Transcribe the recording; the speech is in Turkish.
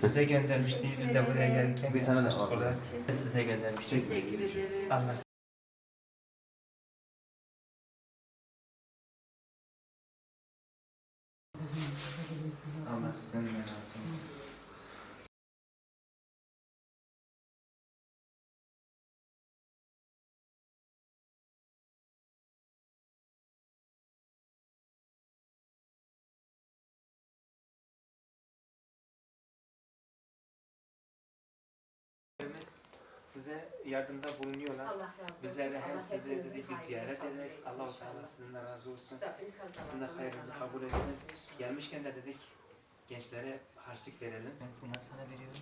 Size göndermişti. Biz de buraya gelirken Bir tane de açtık var. orada. Size göndermiştik. Teşekkür ederiz. Allah Allah sizden de razı olsun. Size yardımda bulunuyorlar. Allah razı olsun. Bizler de hem Allah sizi hepinizin dedik bir hayrını ziyaret kabul ederek etsin Allah-u inşallah. Teala sizden de razı olsun. Rabbim kazananlardan Sizin de hayrınızı kabul etsin. Gelmişken de dedik gençlere harçlık verelim. Ben bunları sana veriyorum.